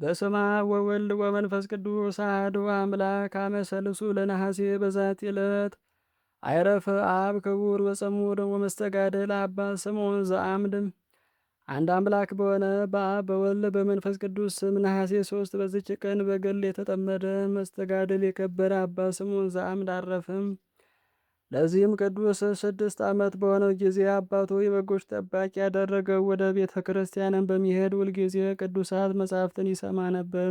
በስመ አብ ወወልድ ወመንፈስ ቅዱስ አሐዱ አምላክ አመ ሰልሱ ለነሐሴ በዛቲ ዕለት አይረፈ አብ ክቡር ወጽሙድ ወመስተጋድል አባ ስምዖን ዘአምድ። አንድ አምላክ በሆነ በአብ በወልድ በመንፈስ ቅዱስ ስም ነሐሴ 3 በዚች ቀን በገል የተጠመደ መስተጋድል የከበረ አባ ስምዖን ዘአምድ አረፈም። ለዚህም ቅዱስ 6 ዓመት በሆነው ጊዜ አባቱ የበጎች ጠባቂ ያደረገው ወደ ቤተ ክርስቲያንን በሚሄድ ሁልጊዜ ቅዱሳት መጻሕፍትን ይሰማ ነበር።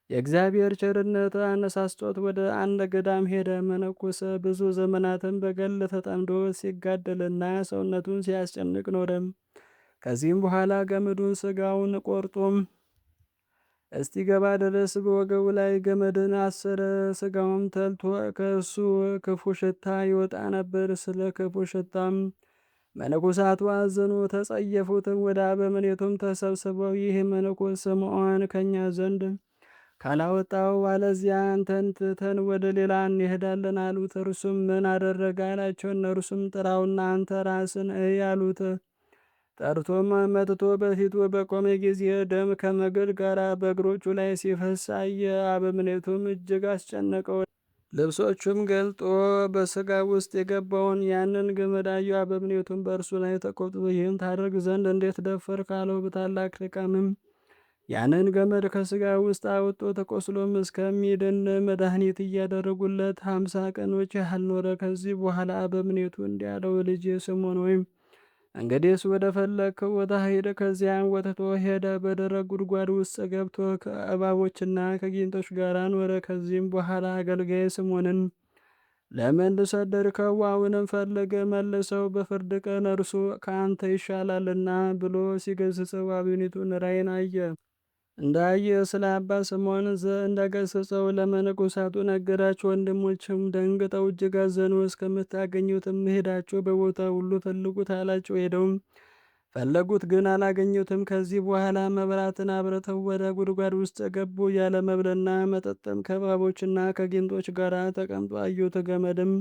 የእግዚአብሔር ቸርነት አነሳስቶት ወደ አንድ ገዳም ሄደ። መነኮሰ። ብዙ ዘመናትን በገል ተጠምዶ ሲጋደልና ሰውነቱን ሲያስጨንቅ ኖረም። ከዚህም በኋላ ገመዱን ስጋውን ቆርጦም እስቲገባ ድረስ በወገቡ ላይ ገመድን አሰረ። ስጋውም ተልቶ ከእሱ ክፉ ሽታ ይወጣ ነበር። ስለ ክፉ ሽታም መነኮሳቱ አዘኑ፣ ተጸየፉትም። ወደ አበምኔቱም ተሰብስበው ይህ መነኮስ ስምዖን ከእኛ ዘንድ ካላወጣው አለዚያ አንተን ትተን ወደ ሌላ እንሄዳለን አሉት። እርሱም ምን አደረገ አላቸው። እነርሱም ጥራውና አንተ ራስን እይ አሉት። ጠርቶም መጥቶ በፊቱ በቆመ ጊዜ ደም ከመግል ጋር በእግሮቹ ላይ ሲፈስ አየ። አበምኔቱም እጅግ አስጨነቀው። ልብሶቹም ገልጦ በስጋ ውስጥ የገባውን ያንን ገመድ አዩ። አበምኔቱም በእርሱ ላይ ተቆጥቶ ይህን ታደርግ ዘንድ እንዴት ደፈር ካለው በታላቅ ድካምም ያንን ገመድ ከስጋ ውስጥ አውጦ ተቆስሎም እስከሚድን መድኃኒት እያደረጉለት 50 ቀኖች ያህል ኖረ። ከዚህ በኋላ አበምኔቱ እንዲህ አለው፣ ልጄ ስምዖን ወይም እንግዲህስ ወደ ፈለግከው ቦታ ሄደ። ከዚያም ወጥቶ ሄደ። በደረቅ ጉድጓድ ውስጥ ገብቶ ከእባቦችና ከጊንጦች ጋር ኖረ። ከዚህም በኋላ አገልጋይ ስምዖንን ለምን ሰደድከው? አሁንም ፈልገ መልሰው፣ በፍርድ ቀን እርሱ ከአንተ ይሻላልና ብሎ ሲገስጸው አበምኔቱን ራእይን አየ። እንዳየ ስለ አባ ስምዖን እንደገሰጸው ለመነኮሳቱ ነገራቸው። ወንድሞችም ደንግጠው እጅግ አዘኑ። እስከምታገኙትም ሄዳችሁ በቦታ ሁሉ ፈልጉት አላቸው። ሄደውም ፈለጉት፣ ግን አላገኙትም። ከዚህ በኋላ መብራትን አብረተው ወደ ጉድጓድ ውስጥ ገቡ። ያለ መብልና መጠጥም ከእባቦችና ከጊንጦች ጋር ተቀምጦ አዩት። ገመድም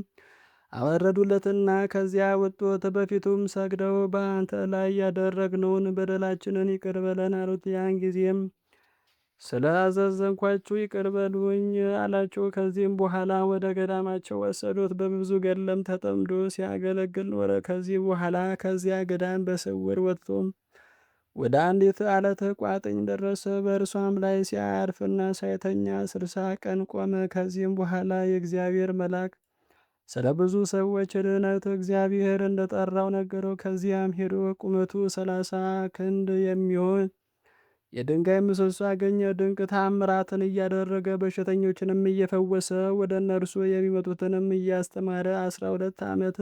አወረዱለትና ከዚያ ወጡት። በፊቱም ሰግደው በአንተ ላይ ያደረግነውን በደላችንን ይቅር በለን አሉት። ያን ጊዜም ስለ አዘዘንኳችሁ ይቅር በሉኝ አላቸው። ከዚህም በኋላ ወደ ገዳማቸው ወሰዱት። በብዙ ገድለም ተጠምዶ ሲያገለግል ኖረ። ከዚህ በኋላ ከዚያ ገዳም በስውር ወጥቶ ወደ አንዲት አለት ቋጥኝ ደረሰ። በእርሷም ላይ ሲያርፍና ሳይተኛ 60 ቀን ቆመ። ከዚህም በኋላ የእግዚአብሔር መልአክ ስለ ብዙ ሰዎች ድህነት እግዚአብሔር እንደጠራው ነገረው። ከዚያም ሄዶ ቁመቱ 30 ክንድ የሚሆን የድንጋይ ምሰሶ አገኘ። ድንቅ ታምራትን እያደረገ በሽተኞችንም እየፈወሰ ወደ እነርሱ የሚመጡትንም እያስተማረ 12 ዓመት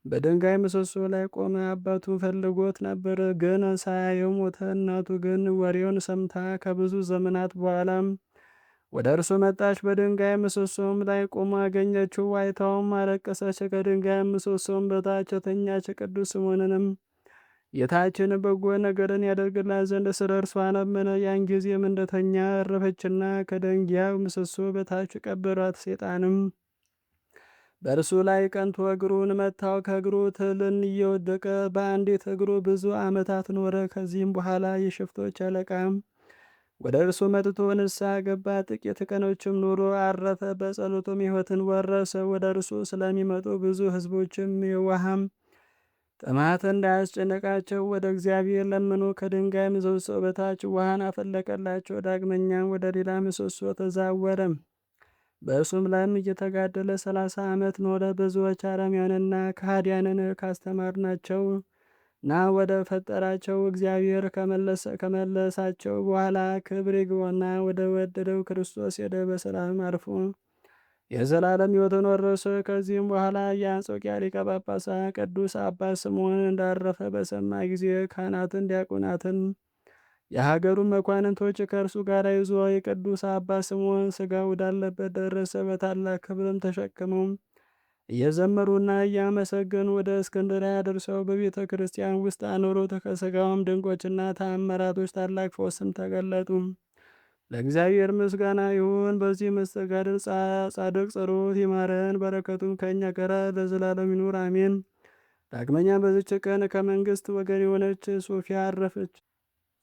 በድንጋይ ምሰሶ ላይ ቆመ። አባቱ ፈልጎት ነበር፣ ግን ሳያየው ሞተ። እናቱ ግን ወሬውን ሰምታ ከብዙ ዘመናት በኋላም ወደ እርሱ መጣች። በድንጋይ ምሰሶም ላይ ቆማ አገኘችው። አይታውም አለቀሰች። ከድንጋይ ምሰሶም በታች ተኛች። ቅዱስ ስምዖንንም ጌታችን በጎ ነገርን ያደርግላት ዘንድ ስለ እርሷ ለመነ። ያን ጊዜም እንደተኛ አረፈችና ከድንጋዩ ምሰሶ በታች ቀበሯት። ሴጣንም በእርሱ ላይ ቀንቶ እግሩን መታው። ከእግሩ ትልን እየወደቀ በአንዲት እግሩ ብዙ ዓመታት ኖረ። ከዚህም በኋላ የሽፍቶች አለቃም ወደ እርሱ መጥቶ ንስሐ ገባ። ጥቂት ቀኖችም ኑሮ አረፈ። በጸሎቱም ሕይወትን ወረሰ። ወደ እርሱ ስለሚመጡ ብዙ ሕዝቦችም የውሃም ጥማት እንዳያስጨነቃቸው ወደ እግዚአብሔር ለምኖ ከድንጋይ ምሰሶ በታች ውሃን አፈለቀላቸው። ዳግመኛም ወደ ሌላ ምሰሶ ተዛወረ። በእሱም ላይም እየተጋደለ 30 ዓመት ኖረ። ብዙዎች አረማውያንና ከሃዲያንን ካስተማርናቸው ና ወደ ፈጠራቸው እግዚአብሔር ከመለሳቸው በኋላ ክብር ይግባውና ወደ ወደደው ክርስቶስ ሄደ። በሰላም አርፎ የዘላለም ሕይወትን ወረሰ። ከዚህም በኋላ የአንጾኪያ ሊቀ ጳጳሳት ቅዱስ አባ ስምዖን እንዳረፈ በሰማ ጊዜ ካህናትን፣ ዲያቆናትን፣ የሀገሩን መኳንንቶች ከእርሱ ጋር ይዞ የቅዱስ አባ ስምዖን ሥጋ ወዳለበት ደረሰ። በታላቅ ክብርም ተሸክመው እየዘመሩና እያመሰገኑ ወደ እስክንድርያ ደርሰው በቤተ ክርስቲያን ውስጥ አኖሩት። ከሥጋውም ድንቆችና ተአምራቶች ታላቅ ፈውስም ተገለጡ። ለእግዚአብሔር ምስጋና ይሁን። በዚህ መስተጋድል ጻድቅ ጸሎት ይማረን፣ በረከቱም ከእኛ ጋር ለዘላለም ይኑር አሜን። ዳግመኛ በዚች ቀን ከመንግስት ወገን የሆነች ሶፊያ አረፈች።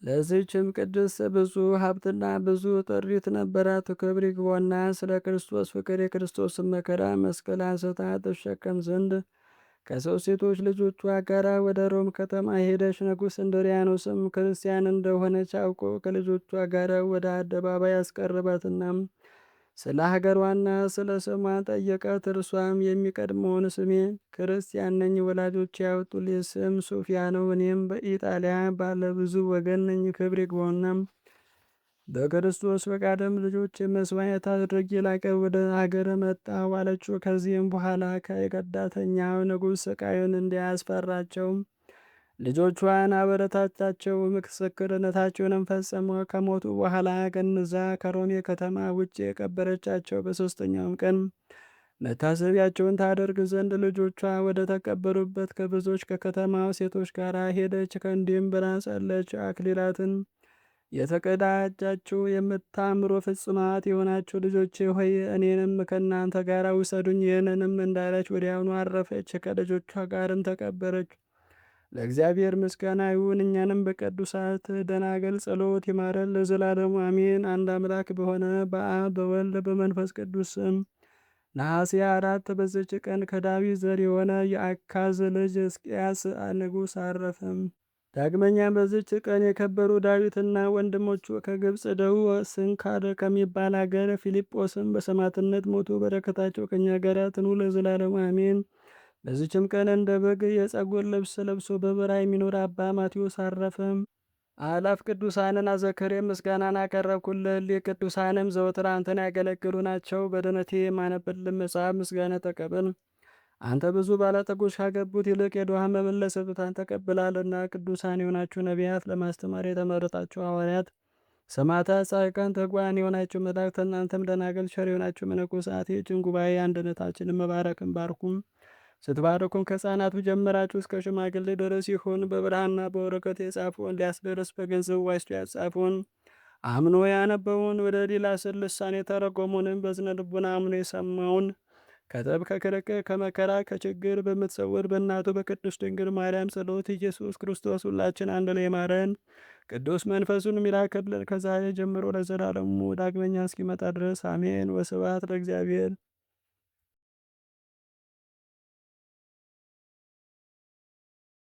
ለዚህችም ቅድስት ብዙ ሀብትና ብዙ ጥሪት ነበራት። ክብር ይግባውና ስለ ክርስቶስ ፍቅር የክርስቶስን መከራ መስቀል አንስታ ትሸከም ዘንድ ከሶስት ሴቶች ልጆቿ ጋር ወደ ሮም ከተማ ሄደች። ንጉሥ እንድሪያኖስም ክርስቲያን እንደሆነች አውቆ ከልጆቿ ጋር ወደ አደባባይ አስቀረባትና ስለ ሀገሯና ስለ ስሟ ጠየቃት። እርሷም የሚቀድመውን ስሜ ክርስቲያን ነኝ፣ ወላጆች ያወጡልኝ ስም ሶፊያ ነው። እኔም በኢጣሊያ ባለ ብዙ ወገን ነኝ። ክብር ይግባውና በክርስቶስ ፈቃድም ልጆች መስዋዕት አድርጌ ላቀርብ ወደ ሀገር መጣሁ አለችው። ከዚህም በኋላ ከከዳተኛው ንጉሥ ስቃዩን እንዲያስፈራቸው ልጆቿን አበረታቻቸው። ምስክርነታቸውንም ፈጽመው ከሞቱ በኋላ ገንዛ ከሮሜ ከተማ ውጭ የቀበረቻቸው። በሦስተኛውም ቀን መታሰቢያቸውን ታደርግ ዘንድ ልጆቿ ወደ ተቀበሩበት ከብዙዎች ከከተማው ሴቶች ጋር ሄደች። ከእንዲህም ብላ ጸለች። አክሊላትን የተቀዳጃችሁ የምታምሩ ፍጹማት የሆናችሁ ልጆቼ ሆይ እኔንም ከእናንተ ጋር ውሰዱኝ። ይህንንም እንዳለች ወዲያውኑ አረፈች፣ ከልጆቿ ጋርም ተቀበረች። ለእግዚአብሔር ምስጋና ይሁን። እኛንም በቅዱሳት ደናግል ጸሎት ይማረን ለዘላለሙ አሜን። አንድ አምላክ በሆነ በአብ በወልድ በመንፈስ ቅዱስ ስም ነሐሴ 4 በዚች ቀን ከዳዊት ዘር የሆነ የአካዝ ልጅ ሕዝቅያስ ንጉሥ አረፈም። ዳግመኛም በዚች ቀን የከበሩ ዳዊትና ወንድሞቹ ከግብፅ ደቡብ ስንካር ከሚባል አገር ፊልጶስም በሰማዕትነት ሞቱ። በረከታቸው ከእኛ ጋር ትኑር ለዘላለሙ አሜን። በዚችም ቀን እንደ በግ የጸጉር ልብስ ለብሶ በበረሃ የሚኖር አባ ማቴዎስ አረፈም። አላፍ ቅዱሳንን አዘክሬ ምስጋናን አቀረብኩልህ። ቅዱሳንም ዘወትር አንተን ያገለግሉ ናቸው። በድነቴ የማነብልን መጽሐፍ ምስጋና ተቀበል። አንተ ብዙ ባለጠጎች ካገቡት ይልቅ የድሃ መብል ለሰጡት ተቀብላለና። ቅዱሳን የሆናችሁ ነቢያት፣ ለማስተማር የተመረጣችሁ ሐዋርያት፣ ሰማዕታት፣ ጻድቃን፣ ትጉሃን የሆናችሁ መላእክት፣ እናንተም ደናግል፣ ቸር የሆናችሁ መነኮሳት ይህችን ጉባኤ አንድነታችንን መባረክን ባርኩም። ስትባርኩም ከሕፃናቱ ጀምራችሁ እስከ ሽማግሌ ድረስ ይሁን። በብርሃንና በወረቀት የጻፈውን ሊያስደርስ በገንዘቡ ዋጅቶ ያጻፈውን አምኖ ያነበውን ወደ ሌላ ስር ልሳን የተረጎሙንም በዝነ ልቡና አምኖ የሰማውን ከጠብ ከክርክር ከመከራ ከችግር በምትሰውር በእናቱ በቅድስት ድንግል ማርያም ጸሎት ኢየሱስ ክርስቶስ ሁላችን አንድ ላይ ማረን። ቅዱስ መንፈሱን የሚላክልን ከዛሬ ጀምሮ ለዘላለሙ ዳግመኛ እስኪመጣ ድረስ አሜን። ወስብሐት ለእግዚአብሔር።